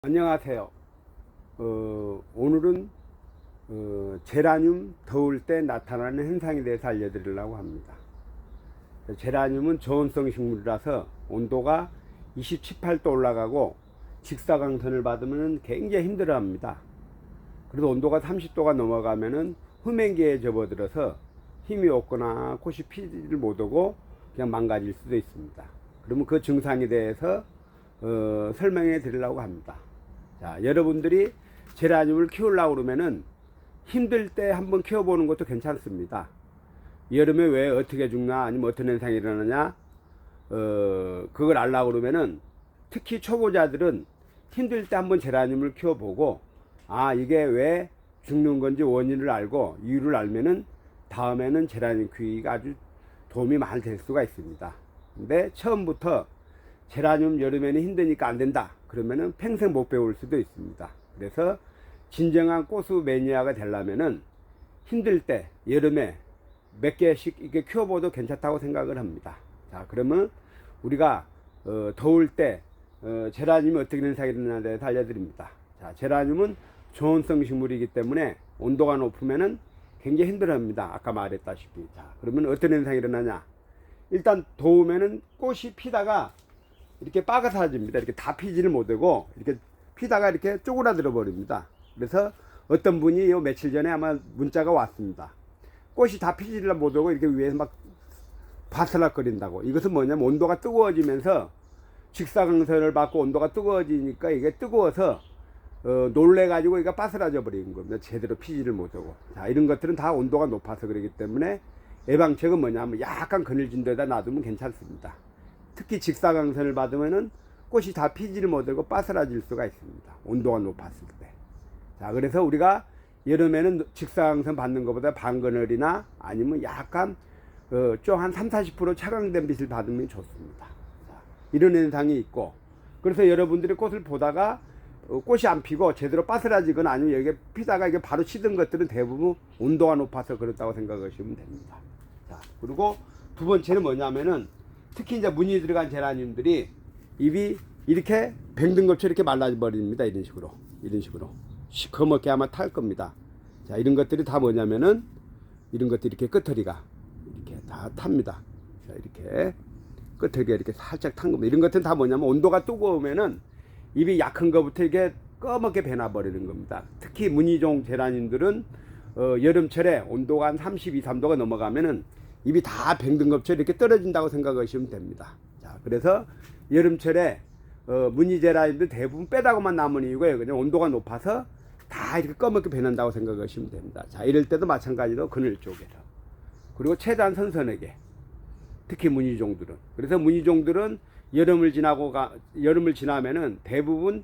안녕하세요. 오늘은 제라늄 더울 때 나타나는 현상에 대해서 알려드리려고 합니다. 제라늄은 저온성 식물이라서 온도가 27, 8도 올라가고 직사광선을 받으면 굉장히 힘들어합니다. 그래서 온도가 30도가 넘어가면은 후мен기에 접어들어서 힘이 없거나 꽃이 피지를 못하고 그냥 망가질 수도 있습니다. 그러면 그 증상에 대해서 설명해 드리려고 합니다. 자, 여러분들이 제라늄을 키우려고 그러면은 힘들 때 한번 키워보는 것도 괜찮습니다. 여름에 왜 어떻게 죽나 아니면 어떤 현상이 일어나냐 그걸 알려고 그러면은 특히 초보자들은 힘들 때 한번 제라늄을 키워보고 이게 왜 죽는 건지 원인을 알고 이유를 알면은 다음에는 제라늄 키우기가 아주 도움이 많이 될 수가 있습니다. 근데 처음부터 제라늄 여름에는 힘드니까 안 된다 그러면은 평생 못 배울 수도 있습니다. 그래서 진정한 꽃수 매니아가 되려면은 힘들 때 여름에 몇 개씩 이렇게 키워봐도 괜찮다고 생각을 합니다. 자, 그러면 우리가 더울 때 제라늄이 어떻게 현상이 일어나냐에 대해서 알려드립니다. 자, 제라늄은 저온성 식물이기 때문에 온도가 높으면은 굉장히 힘들어합니다. 아까 말했다시피. 자, 그러면 어떤 현상이 일어나냐? 일단 더우면은 꽃이 피다가 이렇게 빠가사집니다. 이렇게 다 피지를 못하고 이렇게 피다가 이렇게 쪼그라들어 버립니다. 그래서 어떤 분이 요 며칠 전에 아마 문자가 왔습니다. 꽃이 다 피지를 못하고 이렇게 위에서 막 바스락거린다고. 이것은 뭐냐면 온도가 뜨거워지면서 직사광선을 받고 온도가 뜨거워지니까 이게 뜨거워서 놀래가지고 이게 바스라져 버리는 겁니다. 제대로 피지를 못하고. 자, 이런 것들은 다 온도가 높아서 그러기 때문에 예방책은 뭐냐면 약간 그늘진 데다 놔두면 괜찮습니다. 특히 직사광선을 받으면은 꽃이 다 피지를 못하고 바스라질 수가 있습니다. 온도가 높았을 때. 자, 그래서 우리가 여름에는 직사광선 받는 것보다 반그늘이나 아니면 약간 좀 한 30-40% 차광된 빛을 받으면 좋습니다. 자, 이런 현상이 있고, 그래서 여러분들이 꽃을 보다가 꽃이 안 피고 제대로 바스라지거나 아니면 여기에 피다가 이게 바로 치던 것들은 대부분 온도가 높아서 그렇다고 생각하시면 됩니다. 자, 그리고 두 번째는 뭐냐면은 특히 이제 무늬 들어간 제라늄들이 잎이 이렇게 뱅든 것처럼 이렇게 말라버립니다. 이런 식으로 시커멓게 아마 탈 겁니다. 자, 이런 것들이 다 뭐냐면은 이런 것들이 이렇게 끄트리가 이렇게 다 탑니다. 자, 이렇게 끄트리가 이렇게 살짝 탄 겁니다. 이런 것들은 다 뭐냐면 온도가 뜨거우면은 잎이 약한 것부터 이게 검게 변화버리는 겁니다. 특히 무늬종 제라늄들은 여름철에 온도가 한 32, 3도가 넘어가면은 잎이 다 뱅든 것처럼 이렇게 떨어진다고 생각하시면 됩니다. 자, 그래서 여름철에 무늬 제라늄들 대부분 빼다고만 남은 이유가 그냥 온도가 높아서 다 이렇게 검게 변한다고 생각하시면 됩니다. 자, 이럴 때도 마찬가지로 그늘 쪽에서 그리고 최대한 선선하게 특히 무늬종들은. 그래서 무늬종들은 여름을 지나면은 대부분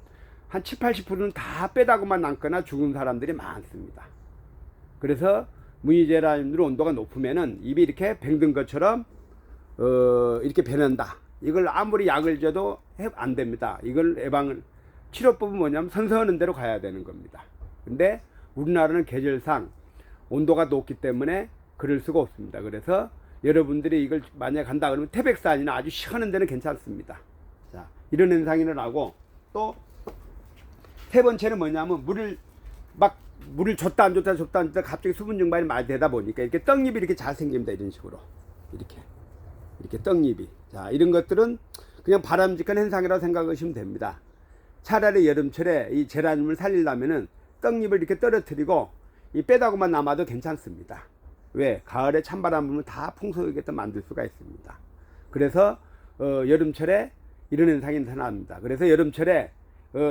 한 7, 80%는 다 빼다고만 남거나 죽은 사람들이 많습니다. 그래서 무늬 제라늄들은 온도가 높으면은 잎이 이렇게 뱅든 것처럼 이렇게 변한다. 이걸 아무리 약을 줘도 안 됩니다. 이걸 치료법은 뭐냐면 선선한 데로 가야 되는 겁니다. 근데 우리나라는 계절상 온도가 높기 때문에 그럴 수가 없습니다. 그래서 여러분들이 이걸 만약에 간다 그러면 태백산이나 아주 시원한 데는 괜찮습니다. 자, 이런 현상이 일어나고, 또 세 번째는 뭐냐면 물을 줬다 안 줬다 갑자기 수분 증발이 많이 되다 보니까 이렇게 떡잎이 이렇게 잘 생깁니다. 이런 식으로 이렇게 떡잎이. 자, 이런 것들은 그냥 바람직한 현상이라고 생각하시면 됩니다. 차라리 여름철에 이 제라늄을 살리려면은 떡잎을 이렇게 떨어뜨리고 이 빼다고만 남아도 괜찮습니다. 왜? 가을에 찬바람 불면 다 풍속이게 만들 수가 있습니다. 그래서 여름철에 이런 현상이 나타납니다. 그래서 여름철에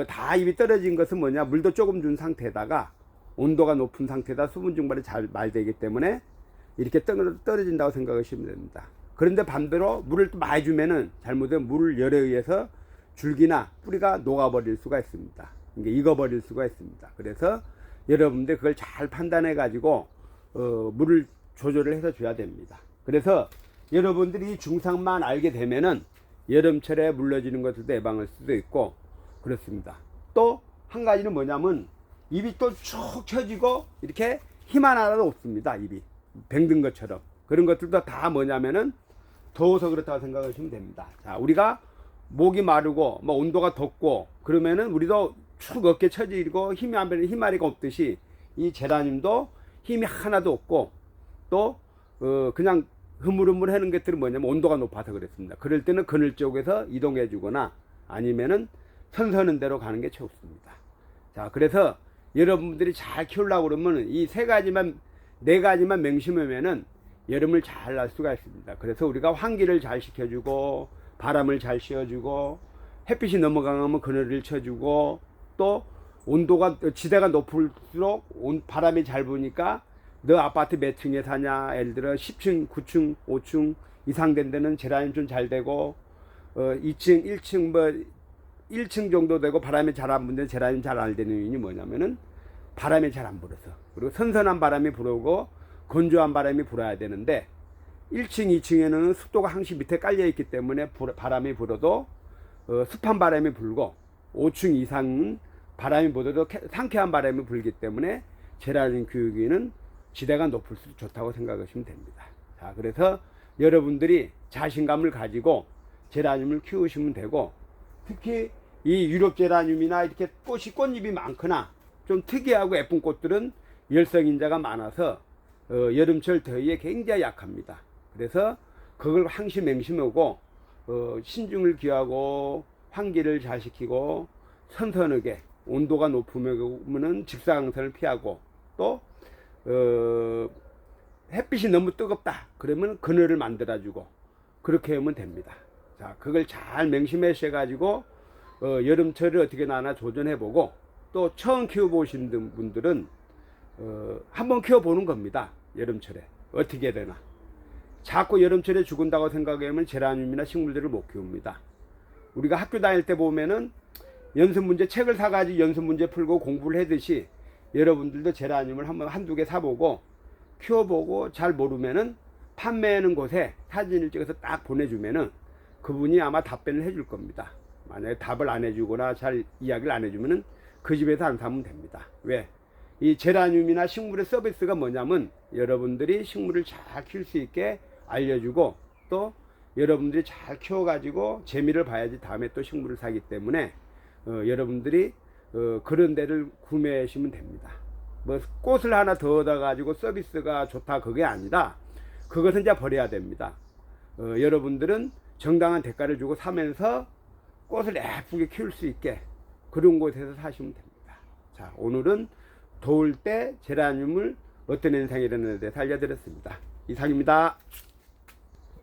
다 잎이 떨어진 것은 뭐냐, 물도 조금 준 상태에다가 온도가 높은 상태에다 수분 증발이 잘 말되기 때문에 이렇게 떨어진다고 생각하시면 됩니다. 그런데 반대로 물을 또 많이 주면은 잘못하면 물 열에 의해서 줄기나 뿌리가 녹아버릴 수가 있습니다. 이게 익어버릴 수가 있습니다. 그래서 여러분들 그걸 잘 판단해 가지고 물을 조절을 해서 줘야 됩니다. 그래서 여러분들이 이 증상만 알게 되면은 여름철에 물러지는 것들도 예방할 수도 있고 그렇습니다. 또 한 가지는 뭐냐면 잎이 또 축 처지고 이렇게 힘 하나도 없습니다. 잎이 뱅든 것처럼. 그런 것들도 다 뭐냐면은 더워서 그렇다고 생각하시면 됩니다. 자, 우리가 목이 마르고 뭐 온도가 덥고 그러면은 우리도 축 어깨 처지고 힘이 안 배는 힘마리가 없듯이 이 제라늄도 힘이 하나도 없고 또 그냥 흐물흐물 하는 것들은 뭐냐면 온도가 높아서 그렇습니다. 그럴 때는 그늘 쪽에서 이동해 주거나 아니면은 선서는 대로 가는 게 좋습니다. 자, 그래서 여러분들이 잘 키우려고 그러면 이 네 가지만 맹심하면은 여름을 잘 날 수가 있습니다. 그래서 우리가 환기를 잘 시켜주고 바람을 잘 씌워주고 햇빛이 넘어가면 그늘을 쳐주고 또 온도가 지대가 높을수록 바람이 잘 부니까 너 아파트 몇 층에 사냐, 예를 들어 10층, 9층, 5층 이상 된 데는 제라늄 좀 잘 되고 2층, 1층 뭐 1층 정도 되고 바람이 잘 안 부는데 제라늄 잘 안 되는 이유는 뭐냐면은 바람이 잘 안 불어서, 그리고 선선한 바람이 불어오고 건조한 바람이 불어야 되는데 1층, 2층에는 습도가 항시 밑에 깔려 있기 때문에 바람이 불어도 습한 바람이 불고 5층 이상은 바람이 불어도 상쾌한 바람이 불기 때문에 제라늄 키우기는 지대가 높을수록 좋다고 생각하시면 됩니다. 자, 그래서 여러분들이 자신감을 가지고 제라늄을 키우시면 되고, 특히 이 유럽 제라늄이나 이렇게 꽃잎이 많거나 좀 특이하고 예쁜 꽃들은 열성인자가 많아서 여름철 더위에 굉장히 약합니다. 그래서 그걸 항시 맹심하고 신중을 기하고 환기를 잘 시키고 선선하게 온도가 높으면은 직사광선을 피하고 또 햇빛이 너무 뜨겁다 그러면 그늘을 만들어주고 그렇게 하면 됩니다. 자, 그걸 잘 맹심하셔 가지고 여름철을 어떻게 나나 조전해보고 또 처음 키워보신 분들은 한번 키워보는 겁니다. 여름철에 어떻게 되나. 자꾸 여름철에 죽은다고 생각하면 제라늄이나 식물들을 못 키웁니다. 우리가 학교 다닐 때 보면은 연습문제 책을 사가지고 연습문제 풀고 공부를 하듯이 여러분들도 제라늄을 한두 개 사보고 키워보고 잘 모르면은 판매하는 곳에 사진을 찍어서 딱 보내주면은 그분이 아마 답변을 해줄 겁니다. 만약에 답을 안 해주거나 잘 이야기를 안 해주면은 그 집에서 안 사면 됩니다. 왜? 이 제라늄이나 식물의 서비스가 뭐냐면 여러분들이 식물을 잘 키울 수 있게 알려주고 또 여러분들이 잘 키워가지고 재미를 봐야지 다음에 또 식물을 사기 때문에 여러분들이 그런 데를 구매하시면 됩니다. 뭐 꽃을 하나 더 얻어가지고 서비스가 좋다 그게 아니라 그것은 이제 버려야 됩니다. 여러분들은 정당한 대가를 주고 사면서 꽃을 예쁘게 키울 수 있게 그런 곳에서 사시면 됩니다. 자, 오늘은 더울 때 제라늄을 어떤 현상이 일어나는지 대해서 알려드렸습니다. 이상입니다.